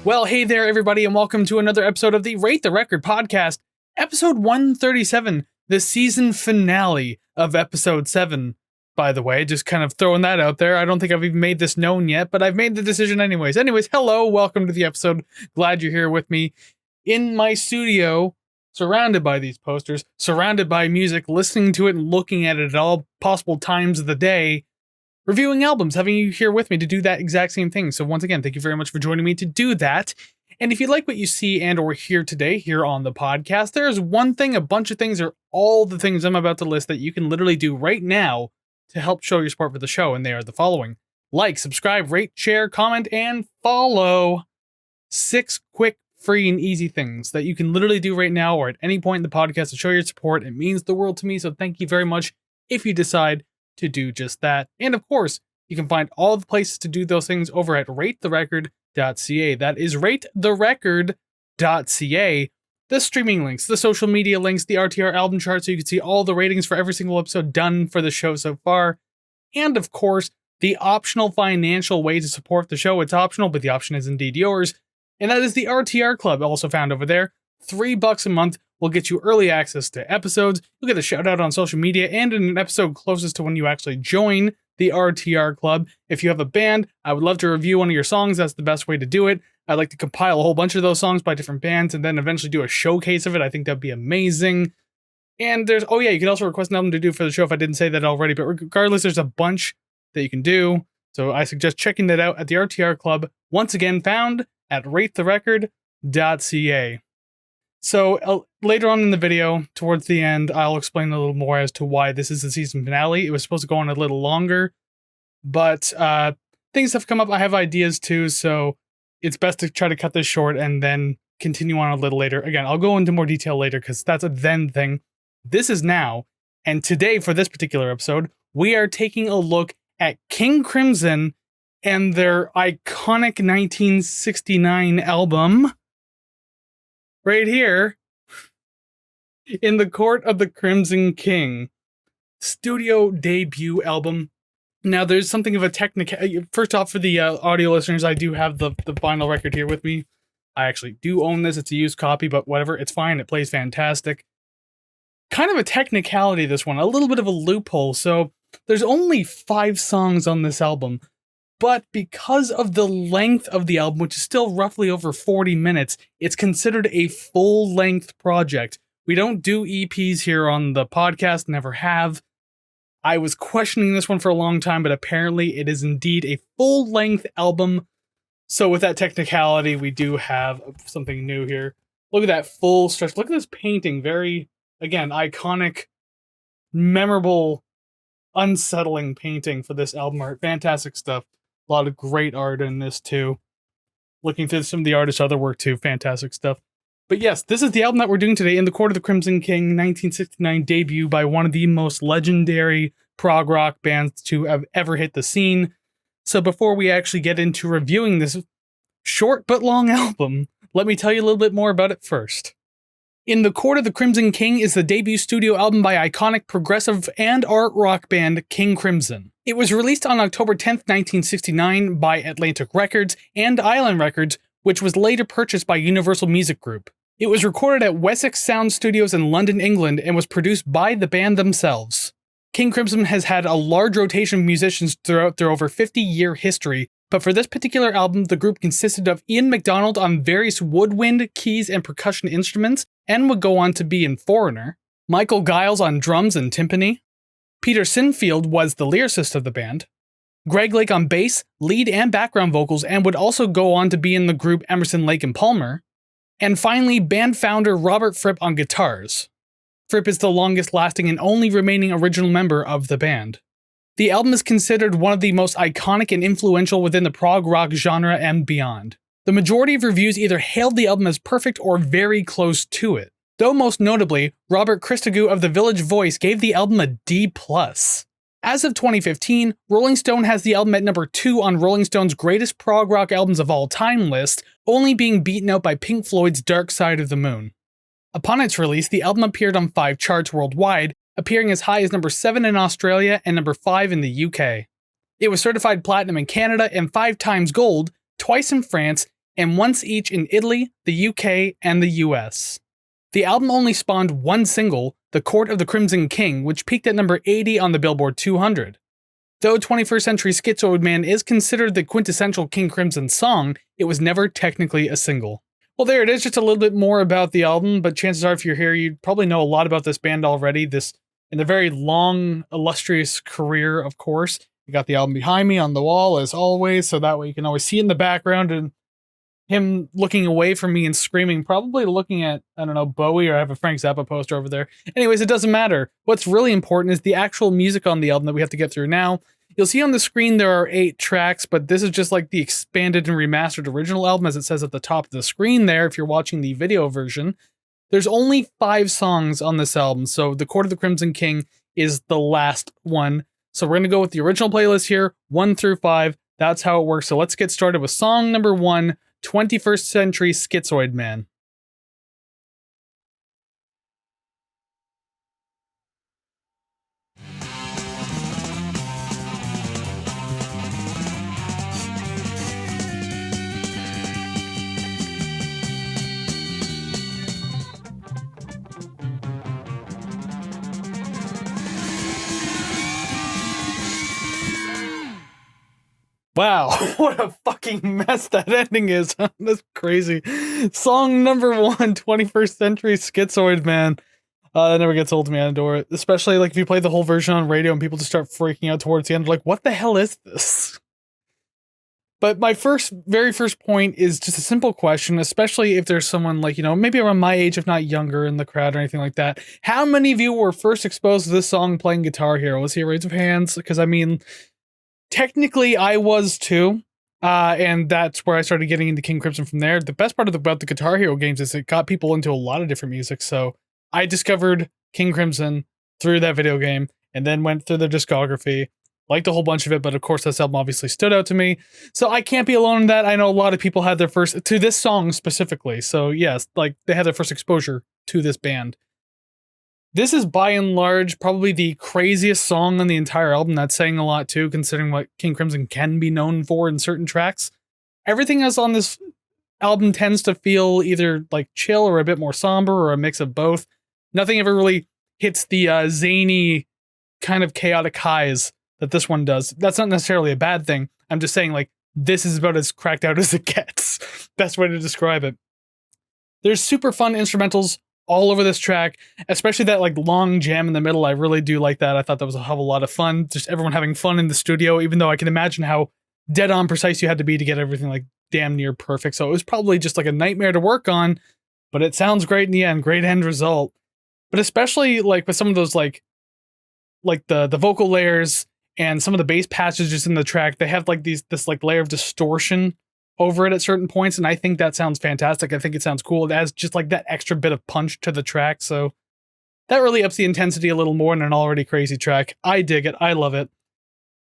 Well, hey there, everybody, and welcome to another episode of the Rate the Record podcast, episode 137, the season finale of episode 7. By the way, just kind of throwing that out there. I don't think I've even made this known yet, but I've made the decision anyways. Hello, welcome to the episode. Glad you're here with me in my studio, surrounded by these posters, surrounded by music, listening to it and looking at it at all possible times of the day. Reviewing albums, having you here with me to do that exact same thing. So once again, thank you very much for joining me to do that. And if you like what you see and or hear today here on the podcast, there's one thing, a bunch of things, or all the things I'm about to list that you can literally do right now to help show your support for the show. And they are the following: like, subscribe, rate, share, comment, and follow. 6 quick, free, and easy things that you can literally do right now or at any point in the podcast to show your support. It means the world to me. So thank you very much if you decide to do just that. And of course, you can find all the places to do those things over at ratetherecord.ca. That is ratetherecord.ca. The streaming links, the social media links, the RTR album chart, so you can see all the ratings for every single episode done for the show so far. And of course, the optional financial way to support the show. It's optional, but the option is indeed yours. And that is the RTR Club, also found over there. $3 a month will get you early access to episodes. You'll get a shout out on social media and in an episode closest to when you actually join the RTR Club. If you have a band, I would love to review one of your songs. That's the best way to do it. I'd like to compile a whole bunch of those songs by different bands and then eventually do a showcase of it. I think that'd be amazing. And there's, you can also request an album to do for the show if I didn't say that already. But regardless, there's a bunch that you can do. So I suggest checking that out at the RTR Club. Once again, found at ratetherecord.ca. So later on in the video, towards the end, I'll explain a little more as to why this is the season finale. It was supposed to go on a little longer, but things have come up. I have ideas too, so it's best to try to cut this short and then continue on a little later. Again, I'll go into more detail later because that's a then thing. This is now, and today for this particular episode, we are taking a look at King Crimson and their iconic 1969 album, right here, In the Court of the Crimson King, studio debut album. Now, there's something of a technical. First off, for the audio listeners, I do have the vinyl record here with me. I actually do own this. It's a used copy, but whatever. It's fine. It plays fantastic. Kind of a technicality, this one. A little bit of a loophole. So, there's only 5 songs on this album. But because of the length of the album, which is still roughly over 40 minutes, it's considered a full-length project. We don't do EPs here on the podcast, never have. I was questioning this one for a long time, but apparently it is indeed a full-length album. So with that technicality, we do have something new here. Look at that full stretch. Look at this painting. Very, again, iconic, memorable, unsettling painting for this album art. Fantastic stuff. A lot of great art in this too. Looking through some of the artist's other work too. Fantastic stuff. But yes, this is the album that we're doing today, In the Court of the Crimson King, 1969 debut by one of the most legendary prog rock bands to have ever hit the scene. So before we actually get into reviewing this short but long album, let me tell you a little bit more about it first. In the Court of the Crimson King is the debut studio album by iconic progressive and art rock band King Crimson. It was released on October 10th, 1969 by Atlantic Records and Island Records, which was later purchased by Universal Music Group. It was recorded at Wessex Sound Studios in London, England, and was produced by the band themselves. King Crimson has had a large rotation of musicians throughout their over 50-year history, but for this particular album, the group consisted of Ian MacDonald on various woodwind, keys, and percussion instruments, and would go on to be in Foreigner, Michael Giles on drums and timpani, Peter Sinfield was the lyricist of the band, Greg Lake on bass, lead and background vocals, and would also go on to be in the group Emerson, Lake and Palmer, and finally band founder Robert Fripp on guitars. Fripp is the longest lasting and only remaining original member of the band. The album is considered one of the most iconic and influential within the prog rock genre and beyond. The majority of reviews either hailed the album as perfect or very close to it, though most notably, Robert Christodoulou of The Village Voice gave the album a D+. As of 2015, Rolling Stone has the album at number 2 on Rolling Stone's greatest prog rock albums of all time list, only being beaten out by Pink Floyd's Dark Side of the Moon. Upon its release, the album appeared on 5 charts worldwide, appearing as high as number 7 in Australia and number 5 in the UK. It was certified platinum in Canada and 5 times gold, twice in France, and once each in Italy, the UK, and the US. The album only spawned one single, The Court of the Crimson King, which peaked at number 80 on the Billboard 200. Though 21st Century Schizoid Man is considered the quintessential King Crimson song, it was never technically a single. Well, there it is, just a little bit more about the album, but chances are if you're here, you probably know a lot about this band already. This, in a very long, illustrious career, of course. You got the album behind me on the wall, as always, so that way you can always see in the background and him looking away from me and screaming, probably looking at, I don't know, Bowie, or I have a Frank Zappa poster over there. Anyways, it doesn't matter. What's really important is the actual music on the album that we have to get through now. You'll see on the screen there are 8 tracks, but this is just like the expanded and remastered original album, as it says at the top of the screen there if you're watching the video version. There's only 5 songs on this album, so The Court of the Crimson King is the last one. So we're going to go with the original playlist here, 1 through 5. That's how it works. So let's get started with song number 1, 21st Century Schizoid Man. Wow, what a fucking mess that ending is. That's crazy. Song number 1, 21st Century Schizoid Man. That never gets old to me. I adore it. Especially like if you play the whole version on radio and people just start freaking out towards the end, like, what the hell is this? But my very first point is just a simple question, especially if there's someone like, maybe around my age, if not younger in the crowd or anything like that. How many of you were first exposed to this song playing Guitar Hero? Let's see a raise of hands, because I mean, technically, I was too, and that's where I started getting into King Crimson from there. The best part about the Guitar Hero games is it got people into a lot of different music, so I discovered King Crimson through that video game, and then went through their discography, liked a whole bunch of it, but of course this album obviously stood out to me, so I can't be alone in that. I know a lot of people had their first, to this song specifically, so yes, like, they had their first exposure to this band. This is by and large probably the craziest song on the entire album. That's saying a lot too, considering what King Crimson can be known for in certain tracks. Everything else on this album tends to feel either like chill or a bit more somber or a mix of both. Nothing ever really hits the zany kind of chaotic highs that this one does. That's not necessarily a bad thing. I'm just saying, like, this is about as cracked out as it gets. Best way to describe it. There's super fun instrumentals all over this track, especially that like long jam in the middle. I really do like that. I thought that was a hell of a lot of fun. Just everyone having fun in the studio, even though I can imagine how dead on precise you had to be to get everything like damn near perfect. So it was probably just like a nightmare to work on, but it sounds great in the end. Great end result. But especially like with some of those like the vocal layers and some of the bass passages in the track, they have like this like layer of distortion over it at certain points, and I think that sounds fantastic. I think it sounds cool. It adds just like that extra bit of punch to the track, so that really ups the intensity a little more in an already crazy track. I dig it. I love it.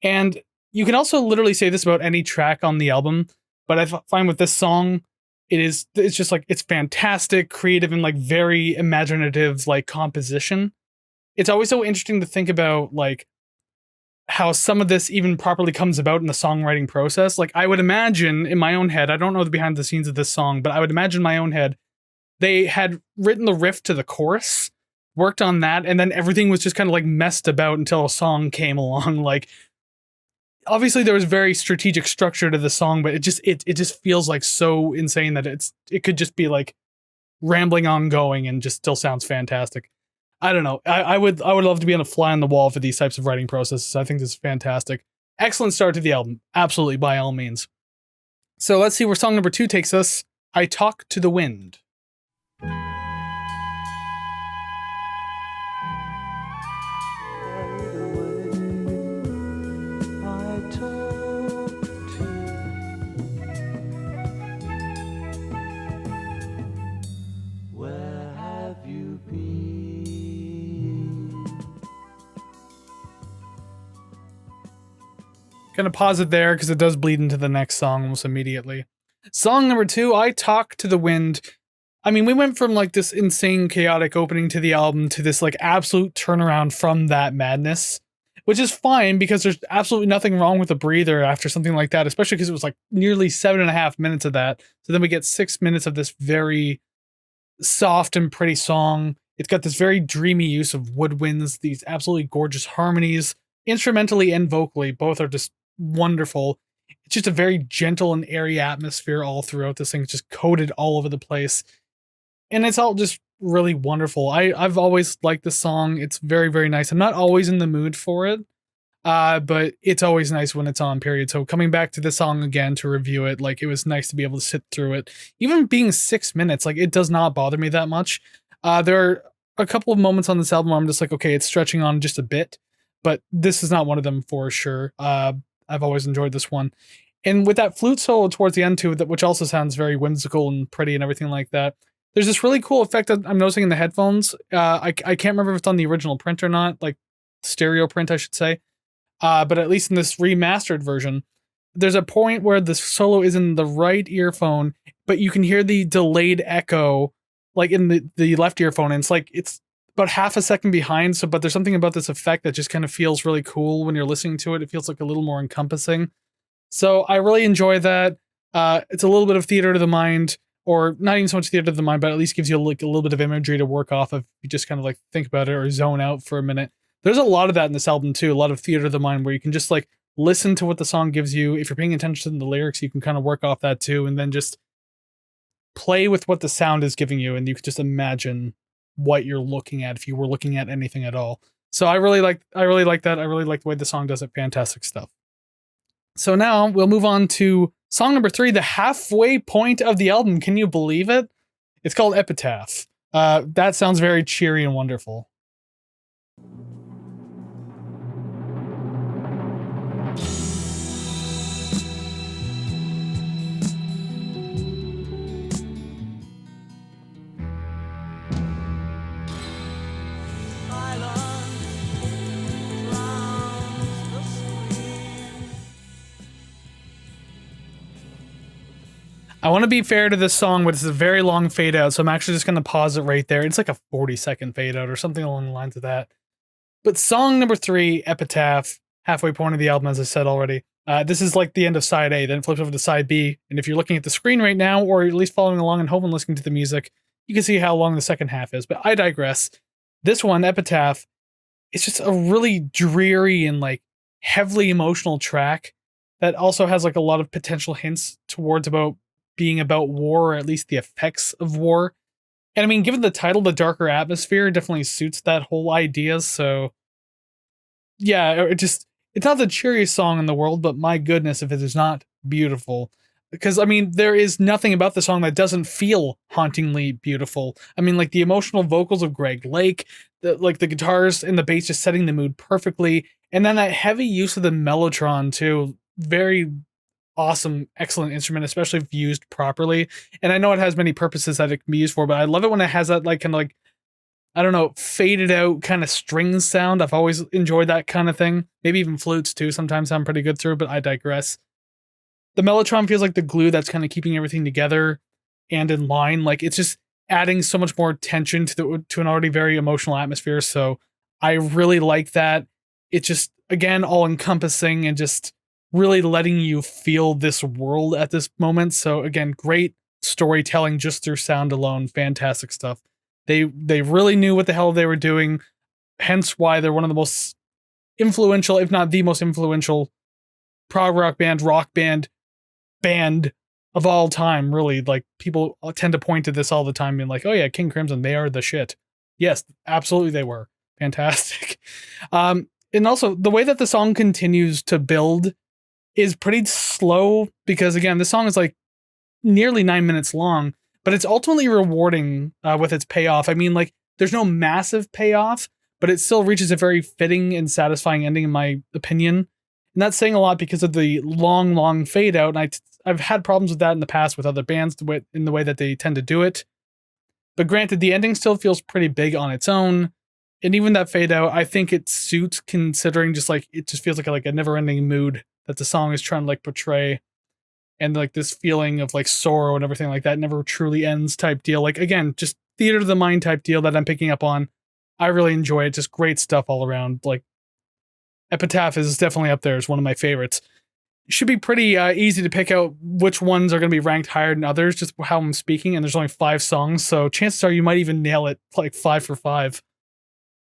And you can also literally say this about any track on the album, but I find with this song, it's just like, it's fantastic, creative, and like very imaginative like composition. It's always so interesting to think about like how some of this even properly comes about in the songwriting process. Like, I would imagine in my own head, I don't know the behind the scenes of this song, but I would imagine in my own head, they had written the riff to the chorus, worked on that, and then everything was just kind of like messed about until a song came along. Like, obviously there was very strategic structure to the song, but it just feels like so insane that it could just be like rambling ongoing and just still sounds fantastic. I don't know. I would love to be on a fly on the wall for these types of writing processes. I think this is fantastic. Excellent start to the album. Absolutely, by all means. So let's see where song number 2 takes us. I Talk to the Wind. Gonna pause it there because it does bleed into the next song almost immediately. Song number 2, I Talk to the Wind. I mean, we went from like this insane chaotic opening to the album to this like absolute turnaround from that madness. which is fine because there's absolutely nothing wrong with a breather after something like that, especially because it was like nearly 7.5 minutes of that. So then we get 6 minutes of this very soft and pretty song. It's got this very dreamy use of woodwinds, these absolutely gorgeous harmonies, instrumentally and vocally. Both are just wonderful. It's just a very gentle and airy atmosphere all throughout this thing. It's just coated all over the place. And it's all just really wonderful. I've always liked this song. It's very, very nice. I'm not always in the mood for it, but it's always nice when it's on, period. So coming back to the song again to review it, like, it was nice to be able to sit through it. Even being 6 minutes, like, it does not bother me that much. There are a couple of moments on this album where I'm just like, okay, it's stretching on just a bit, but this is not one of them for sure. I've always enjoyed this one. And with that flute solo towards the end too, which also sounds very whimsical and pretty and everything like that, there's this really cool effect that I'm noticing in the headphones. I can't remember if it's on the original print or not, like stereo print, I should say. But at least in this remastered version, there's a point where the solo is in the right earphone, but you can hear the delayed echo, like in the left earphone. And it's about half a second behind. So, but there's something about this effect that just kind of feels really cool when you're listening to it. It feels like a little more encompassing. So I really enjoy that. It's a little bit of theater to the mind, or not even so much theater to the mind, but at least gives you like a little bit of imagery to work off of. You just kind of like think about it or zone out for a minute. There's a lot of that in this album too, a lot of theater of the mind where you can just like listen to what the song gives you. If you're paying attention to the lyrics, you can kind of work off that too, and then just play with what the sound is giving you, and you can just imagine what you're looking at if you were looking at anything at all. So I really like that. I really like the way the song does it. Fantastic stuff. So now we'll move on to song number 3, the halfway point of the album. Can you believe it? It's called Epitaph. That sounds very cheery and wonderful. I want to be fair to this song, but it's a very long fade out, so I'm actually just going to pause it right there. It's like a 40-second fade out or something along the lines of that. But song number 3, Epitaph, halfway point of the album, as I said already. This is like the end of side A, then it flips over to side B. And if you're looking at the screen right now, or at least following along and hoping listening to the music, you can see how long the second half is. But I digress. This one, Epitaph, it's just a really dreary and like heavily emotional track that also has like a lot of potential hints towards about being about war, or at least the effects of war. And I mean, given the title, The Darker Atmosphere definitely suits that whole idea. So yeah, it's not the cheeriest song in the world, but my goodness, if it is not beautiful. Because I mean, there is nothing about the song that doesn't feel hauntingly beautiful. I mean, like the emotional vocals of Greg Lake, the guitars and the bass just setting the mood perfectly. And then that heavy use of the mellotron too. Very awesome, excellent instrument, especially if used properly. And I know it has many purposes that it can be used for, but I love it when it has that like kind of like, I don't know, faded out kind of strings sound. I've always enjoyed that kind of thing. Maybe even flutes too sometimes sound pretty good through, but I digress. The mellotron feels like the glue that's kind of keeping everything together and in line. Like it's just adding so much more tension to an already very emotional atmosphere. So I really like that. It's just, again, all encompassing and just really letting you feel this world at this moment. So again, great storytelling just through sound alone. Fantastic stuff. They really knew what the hell they were doing. Hence why they're one of the most influential, if not the most influential, prog rock band of all time. Really, like people tend to point to this all the time, being like, "Oh yeah, King Crimson, they are the shit." Yes, absolutely, they were fantastic. And also the way that the song continues to build is pretty slow, because again, the song is like nearly 9 minutes long, but it's ultimately rewarding with its payoff. I mean, like there's no massive payoff, but it still reaches a very fitting and satisfying ending, in my opinion. And that's saying a lot because of the long fade out. And I've had problems with that in the past with other bands in the way that they tend to do it. But granted, the ending still feels pretty big on its own. And even that fade out, I think it suits, considering just like it just feels like a never ending mood that the song is trying to like portray. And like this feeling of like sorrow and everything like that never truly ends type deal. Like again, just theater of the mind type deal that I'm picking up on. I really enjoy it. Just great stuff all around. Like Epitaph is definitely up there as one of my favorites. Should be pretty easy to pick out which ones are going to be ranked higher than others, just how I'm speaking. And there's only 5 songs, so chances are you might even nail it like 5 for 5.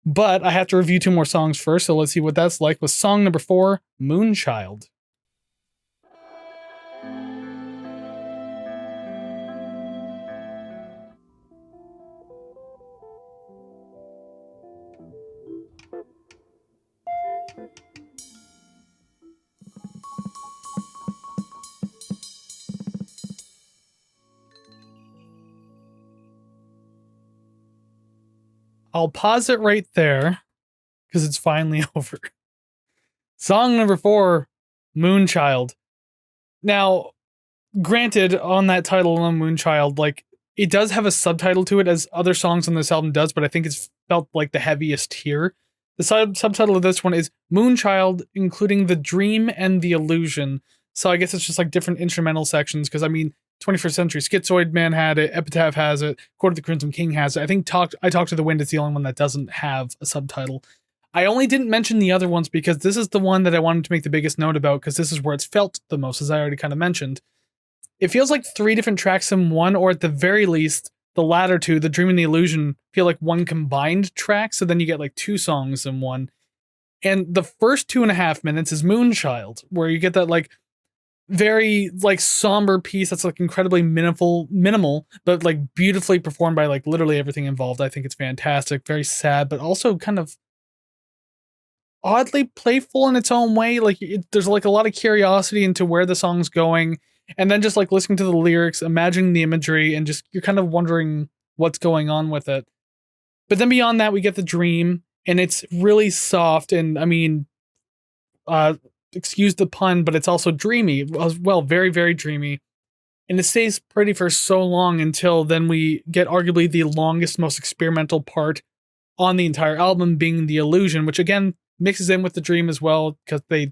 But I have to review 2 more songs first, so let's see what that's like with song number 4, Moonchild. I'll pause it right there because it's finally over. Song number 4, Moonchild. Now, granted, on that title alone, Moonchild, like, it does have a subtitle to it as other songs on this album does, but I think it's felt like the heaviest here. The subtitle of this one is Moonchild, including the Dream and the Illusion. So I guess it's just like different instrumental sections, because I mean, 21st Century Schizoid Man had it, Epitaph has it, Court of the Crimson King has it. I think I Talk to the Wind is the only one that doesn't have a subtitle. I only didn't mention the other ones because this is the one that I wanted to make the biggest note about, because this is where it's felt the most, as I already kind of mentioned. It feels like 3 different tracks in one, or at the very least, the latter 2, the Dream and the Illusion, feel like one combined track, so then you get like 2 songs in one. And the first 2.5 minutes is Moonchild, where you get that like very like somber piece that's like incredibly minimal, but like beautifully performed by like literally everything involved. I think it's fantastic, very sad, but also kind of oddly playful in its own way. Like there's like a lot of curiosity into where the song's going, and then just like listening to the lyrics, imagining the imagery, and just you're kind of wondering what's going on with it. But then beyond that, we get the Dream, and it's really soft, and I mean, excuse the pun, but it's also dreamy as well, very, very dreamy. And it stays pretty for so long until then we get arguably the longest, most experimental part on the entire album, being the Illusion, which again mixes in with the Dream as well, because they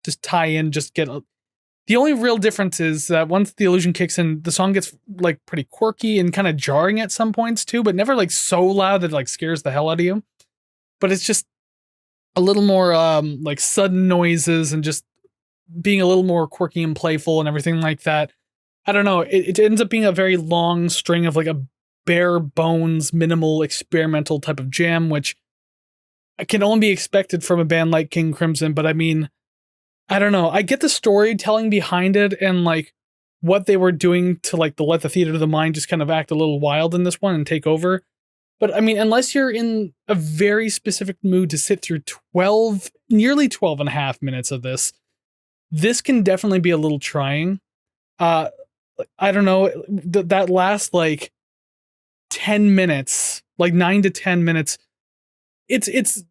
just tie in, the only real difference is that once the Illusion kicks in, the song gets like pretty quirky and kind of jarring at some points too, but never like so loud that it like scares the hell out of you. But it's just a little more like sudden noises and just being a little more quirky and playful and everything like that. I don't know. It ends up being a very long string of like a bare bones, minimal, experimental type of jam, which can only be expected from a band like King Crimson. But I mean, I don't know. I get the storytelling behind it and like what they were doing to like let the theater of the mind just kind of act a little wild in this one and take over. But I mean, unless you're in a very specific mood to sit through nearly 12.5 minutes of this can definitely be a little trying. I don't know, that last like 10 minutes, like 9 to 10 minutes, it's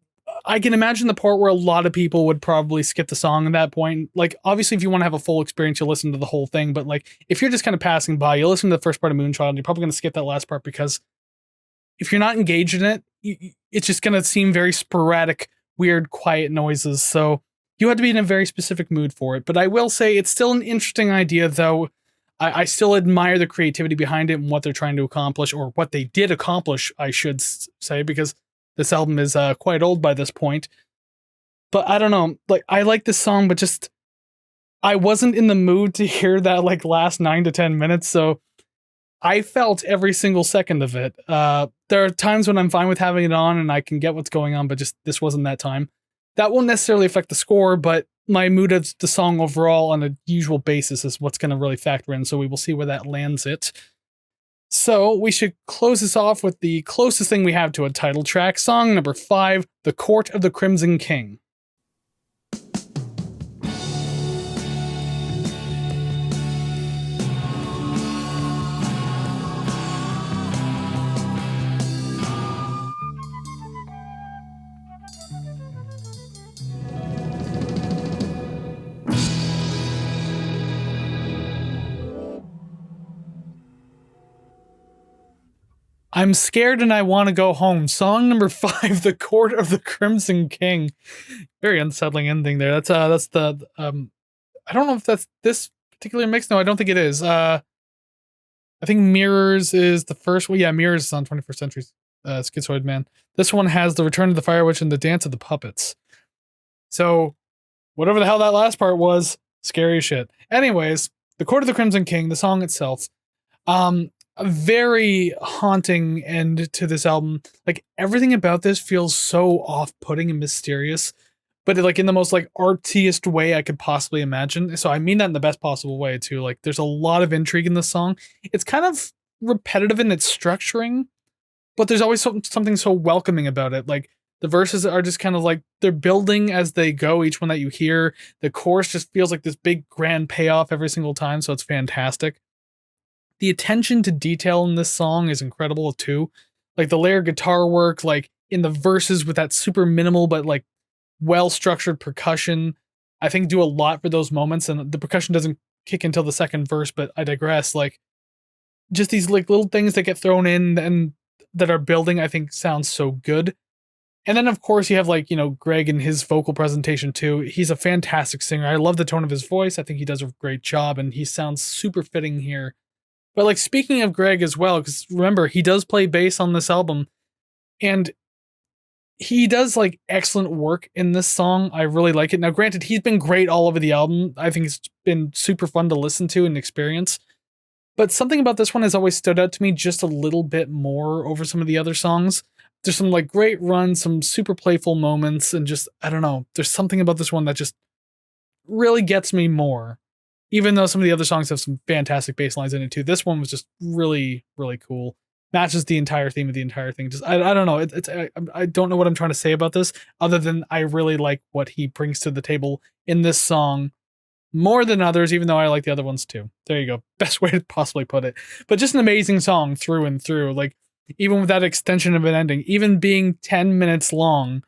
I can imagine the part where a lot of people would probably skip the song at that point. Like, obviously, if you want to have a full experience, you'll listen to the whole thing. But like, if you're just kind of passing by, you listen to the first part of Moonchild, and you're probably going to skip that last part, because if you're not engaged in it, it's just going to seem very sporadic, weird, quiet noises. So you have to be in a very specific mood for it. But I will say it's still an interesting idea, though. I still admire the creativity behind it and what they're trying to accomplish, or what they did accomplish, I should say, because this album is quite old by this point. But I don't know, like, I like this song, but just I wasn't in the mood to hear that like last 9 to 10 minutes, so I felt every single second of it. There are times when I'm fine with having it on and I can get what's going on, but just this wasn't that time. That won't necessarily affect the score, but my mood of the song overall on a usual basis is what's going to really factor in, so we will see where that lands it. So we should close this off with the closest thing we have to a title track, song number 5, The Court of the Crimson King. I'm scared and I want to go home. Song number 5, The Court of the Crimson King. Very unsettling ending there. That's the I don't know if that's this particular mix. No, I don't think it is. I think Mirrors is the first one. Yeah, Mirrors is on 21st Century Schizoid Man. This one has The Return of the Fire Witch and The Dance of the Puppets. So whatever the hell that last part was, scary as shit. Anyways, The Court of the Crimson King, the song itself, a very haunting end to this album. Like everything about this feels so off-putting and mysterious, but like in the most like artiest way I could possibly imagine. So I mean that in the best possible way too. Like there's a lot of intrigue in this song. It's kind of repetitive in its structuring, but there's always something so welcoming about it. Like the verses are just kind of like they're building as they go. Each one that you hear, the chorus just feels like this big grand payoff every single time. So it's fantastic. The attention to detail in this song is incredible too. Like the layered guitar work, like in the verses with that super minimal but like well structured percussion, I think do a lot for those moments. And the percussion doesn't kick until the second verse, but I digress. Like just these like little things that get thrown in and that are building, I think sounds so good. And then of course you have like, you know, Greg and his vocal presentation too. He's a fantastic singer. I love the tone of his voice. I think he does a great job and he sounds super fitting here. But like speaking of Greg as well, because remember, he does play bass on this album and he does like excellent work in this song. I really like it. Now, granted, he's been great all over the album. I think it's been super fun to listen to and experience. But something about this one has always stood out to me just a little bit more over some of the other songs. There's some like great runs, some super playful moments, and just, I don't know, there's something about this one that just really gets me more. Even though some of the other songs have some fantastic bass lines in it too. This one was just really, really cool. Matches the entire theme of the entire thing. Just, I don't know. I don't know what I'm trying to say about this other than I really like what he brings to the table in this song more than others, even though I like the other ones too. There you go. Best way to possibly put it. But just an amazing song through and through. Like, even with that extension of an ending, even being 10 minutes long.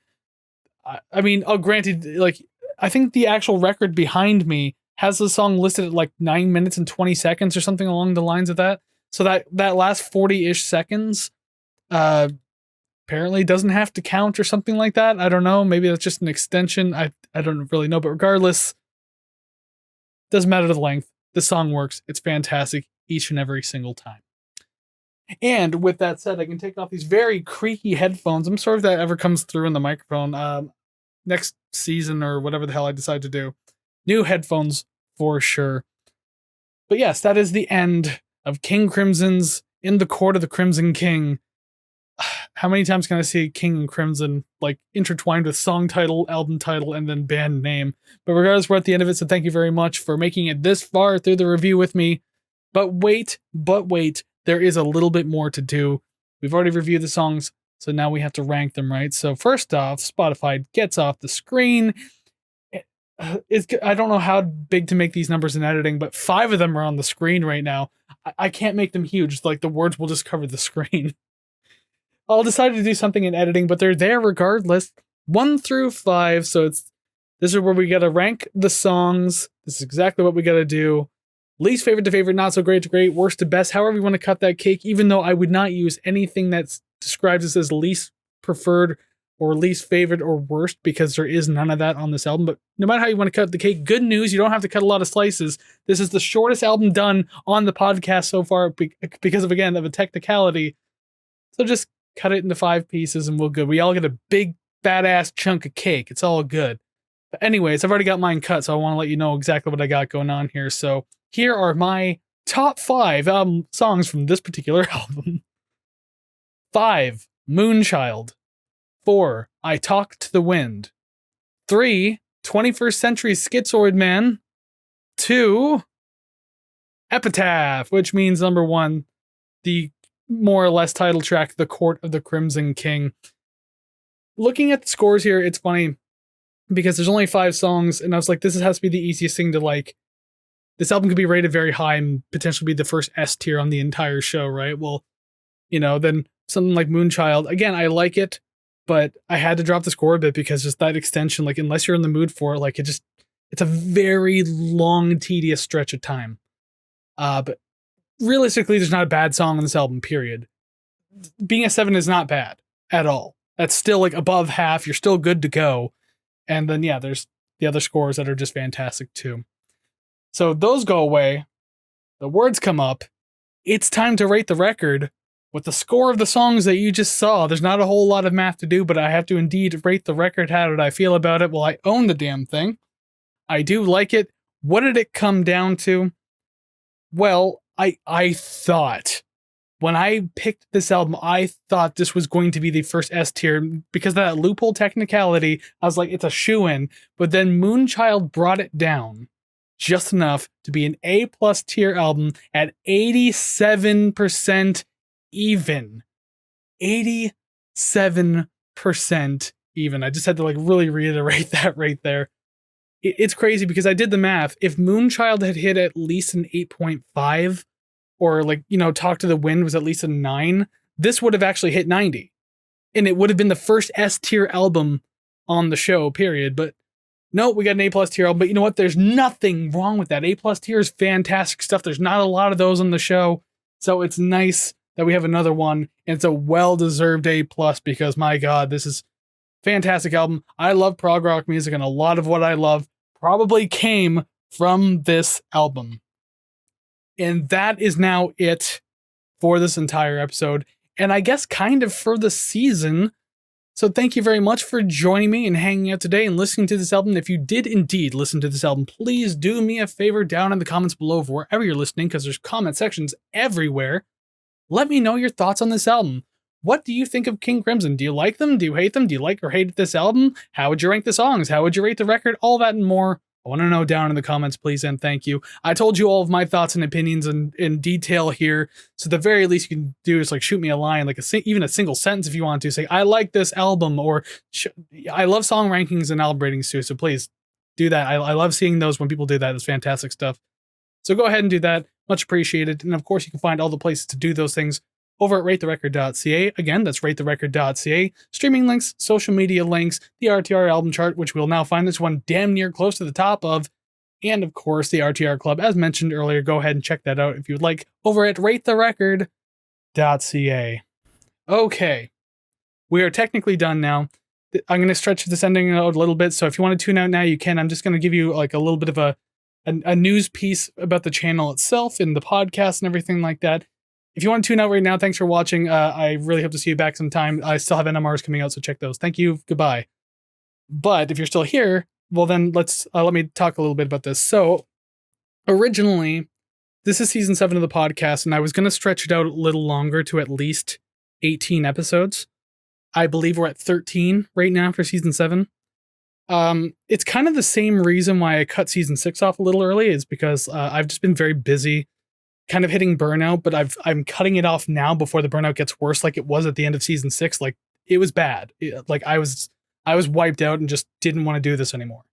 I mean, granted, like, I think the actual record behind me has the song listed at like 9 minutes and 20 seconds or something along the lines of that. So that last 40-ish seconds apparently doesn't have to count or something like that. I don't know. Maybe that's just an extension. I don't really know. But regardless, doesn't matter the length. The song works. It's fantastic each and every single time. And with that said, I can take off these very creaky headphones. I'm sorry if that ever comes through in the microphone. Next season or whatever the hell I decide to do. New headphones for sure. But yes, that is the end of King Crimson's In the Court of the Crimson King. How many times can I see King and Crimson like intertwined with song title, album title, and then band name? But regardless, we're at the end of it, so thank you very much for making it this far through the review with me. But wait, there is a little bit more to do. We've already reviewed the songs, so now we have to rank them, right? So first off, Spotify gets off the screen. I don't know how big to make these numbers in editing, but 5 of them are on the screen right now. I can't make them huge. Like the words will just cover the screen. I'll decide to do something in editing, but they're there regardless. 1 through 5. So this is where we gotta rank the songs. This is exactly what we gotta do. Least favorite to favorite, not so great to great, worst to best, however you want to cut that cake, even though I would not use anything that describes this as least preferred or least favorite or worst, because there is none of that on this album. But no matter how you want to cut the cake, good news, you don't have to cut a lot of slices. This is the shortest album done on the podcast so far because of, again, of a technicality. So just cut it into 5 pieces and we'll good. We all get a big fat ass chunk of cake. It's all good. But anyways, I've already got mine cut, so I want to let you know exactly what I got going on here. So here are my top 5 songs from this particular album. 5, Moonchild. 4, I Talk to the Wind. 3, 21st Century Schizoid Man. 2, Epitaph, which means number 1, the more or less title track, The Court of the Crimson King. Looking at the scores here, it's funny because there's only 5 songs, and I was like, this has to be the easiest thing to like. This album could be rated very high and potentially be the first S tier on the entire show, right? Well, you know, then something like Moonchild, again, I like it, but I had to drop the score a bit because just that extension, like, unless you're in the mood for it, like, it's a very long, tedious stretch of time. But realistically, there's not a bad song on this album, period. Being a 7 is not bad at all. That's still, like, above half. You're still good to go. And then, yeah, there's the other scores that are just fantastic, too. So those go away. The words come up. It's time to rate the record. with the score of the songs that you just saw, there's not a whole lot of math to do, but I have to indeed rate the record. How did I feel about it? Well, I own the damn thing. I do like it. What did it come down to? Well, I thought when I picked this album, I thought this was going to be the first S tier because of that loophole technicality. I was like, it's a shoo-in. But then Moonchild brought it down just enough to be an A+ tier album at 87% even. 87% even. I just had to like really reiterate that right there. It's crazy because I did the math. If Moonchild had hit at least an 8.5, or like, Talk to the Wind was at least a 9, this would have actually hit 90. And it would have been the first S tier album on the show, period. But no, we got an A+ tier album. But you know what? There's nothing wrong with that. A+ tier is fantastic stuff. There's not a lot of those on the show. So it's nice that we have another one. And it's a well-deserved A+ because, my God, this is fantastic album. I love prog rock music, and a lot of what I love probably came from this album. And that is now it for this entire episode, and I guess kind of for the season. So thank you very much for joining me and hanging out today and listening to this album. If you did indeed listen to this album, please do me a favor down in the comments below of wherever you're listening, because there's comment sections everywhere. Let me know your thoughts on this album. What do you think of King Crimson? Do you like them? Do you hate them? Do you like or hate this album? How would you rank the songs? How would you rate the record? All that and more. I want to know down in the comments, please, and thank you. I told you all of my thoughts and opinions in detail here, so the very least you can do is like shoot me a line, like even a single sentence if you want to, say, I like this album, or I love song rankings and album ratings too, so please do that. I love seeing those when people do that. It's fantastic stuff. So go ahead and do that. Much appreciated. And of course, you can find all the places to do those things over at ratetherecord.ca. Again, that's ratetherecord.ca. Streaming links, social media links, the RTR album chart, which we'll now find this one damn near close to the top of, and of course, the RTR Club, as mentioned earlier. Go ahead and check that out if you would like over at ratetherecord.ca. Okay, we are technically done now. I'm going to stretch this ending out a little bit, so if you want to tune out now, you can. I'm just going to give you like a little bit of a news piece about the channel itself and the podcast and everything like that. If you want to tune out right now, thanks for watching. I really hope to see you back sometime. I still have NMRs coming out, so check those. Thank you. Goodbye. But if you're still here, well then let me talk a little bit about this. So originally, this is season 7 of the podcast, and I was going to stretch it out a little longer to at least 18 episodes. I believe we're at 13 right now for season 7. It's kind of the same reason why I cut season 6 off a little early, is because I've just been very busy, kind of hitting burnout, but I'm cutting it off now before the burnout gets worse, like it was at the end of season 6. Like, it was bad. Like I was wiped out and just didn't want to do this anymore.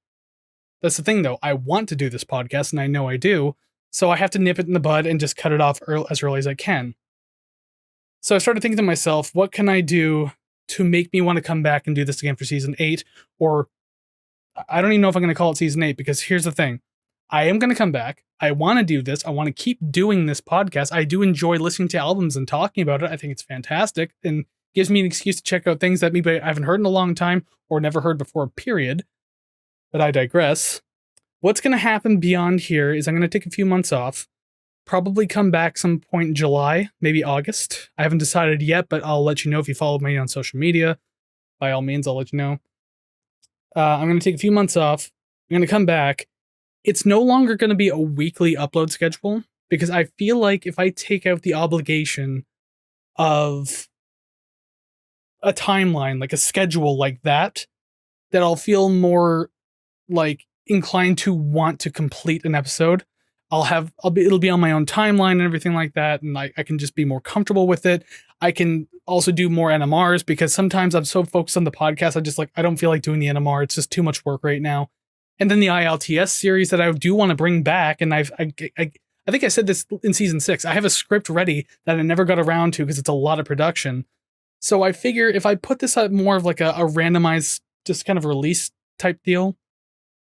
That's the thing though. I want to do this podcast, and I know I do. So I have to nip it in the bud and just cut it off as early as I can. So I started thinking to myself, what can I do to make me want to come back and do this again for season 8? Or I don't even know if I'm going to call it season 8, because here's the thing. I am going to come back. I want to do this. I want to keep doing this podcast. I do enjoy listening to albums and talking about it. I think it's fantastic and gives me an excuse to check out things that maybe I haven't heard in a long time or never heard before, period. But I digress. What's going to happen beyond here is I'm going to take a few months off, probably come back some point in July, maybe August. I haven't decided yet, but I'll let you know if you follow me on social media. By all means, I'll let you know. I'm going to take a few months off. I'm going to come back. It's no longer going to be a weekly upload schedule, because I feel like if I take out the obligation of a timeline, like a schedule like that I'll feel more like inclined to want to complete an episode. It'll be on my own timeline and everything like that, and I can just be more comfortable with it. I can also do more NMRs, because sometimes I'm so focused on the podcast, I don't feel like doing the NMR. It's just too much work right now. And then the ILTS series that I do want to bring back, and I think I said this in season 6. I have a script ready that I never got around to because it's a lot of production. So I figure if I put this at more of like a randomized, just kind of release type deal,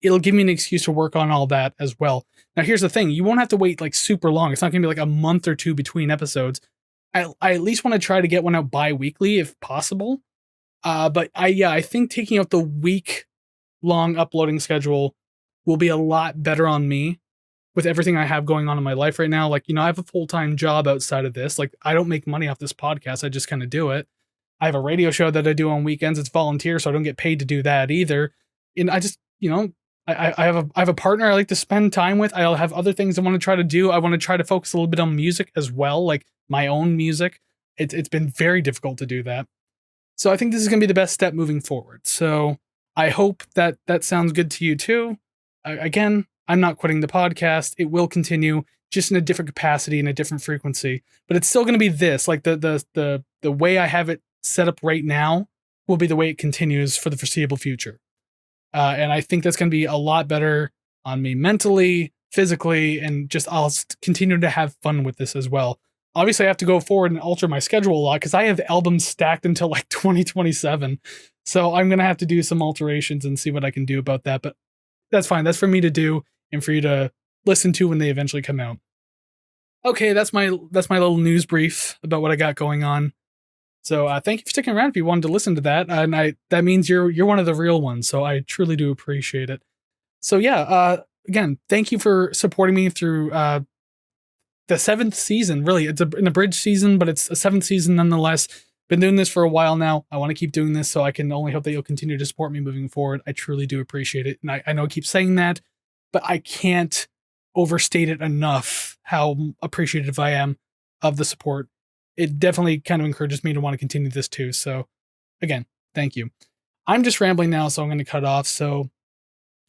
it'll give me an excuse to work on all that as well. Now, here's the thing. You won't have to wait like super long. It's not going to be like a month or two between episodes. I at least want to try to get one out bi-weekly if possible. But I think taking out the week-long uploading schedule will be a lot better on me, with everything I have going on in my life right now. Like, I have a full-time job outside of this. Like, I don't make money off this podcast. I just kind of do it. I have a radio show that I do on weekends. It's volunteer, so I don't get paid to do that either. And I just, I have a partner I like to spend time with. I'll have other things I want to try to do. I want to try to focus a little bit on music as well, like my own music. It's been very difficult to do that. So I think this is going to be the best step moving forward. So I hope that sounds good to you too. Again, I'm not quitting the podcast. It will continue, just in a different capacity and a different frequency. But it's still going to be this. Like the way I have it set up right now will be the way it continues for the foreseeable future. And I think that's going to be a lot better on me mentally, physically, and just I'll continue to have fun with this as well. Obviously, I have to go forward and alter my schedule a lot because I have albums stacked until like 2027. So I'm going to have to do some alterations and see what I can do about that. But that's fine. That's for me to do and for you to listen to when they eventually come out. Okay, that's my little news brief about what I got going on. So thank you for sticking around if you wanted to listen to that. And that means you're one of the real ones. So I truly do appreciate it. So yeah, again, thank you for supporting me through the 7th season. Really, it's an abridged season, but it's a 7th season nonetheless. Been doing this for a while now. I want to keep doing this, so I can only hope that you'll continue to support me moving forward. I truly do appreciate it. And I know I keep saying that, but I can't overstate it enough how appreciative I am of the support. It definitely kind of encourages me to want to continue this too. So again, thank you. I'm just rambling now, so I'm going to cut off. So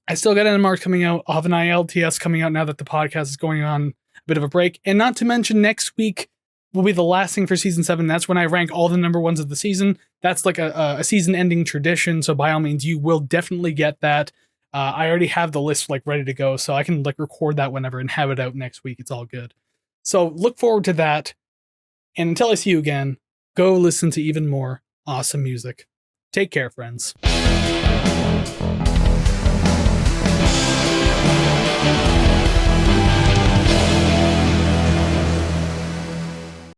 I still got NMR coming out. I'll have an ILTS coming out now that the podcast is going on a bit of a break. And not to mention, next week will be the last thing for season 7. That's when I rank all the number ones of the season. That's like a season ending tradition. So by all means, you will definitely get that. I already have the list like ready to go, so I can like record that whenever and have it out next week. It's all good. So look forward to that. And until I see you again, go listen to even more awesome music. Take care, friends.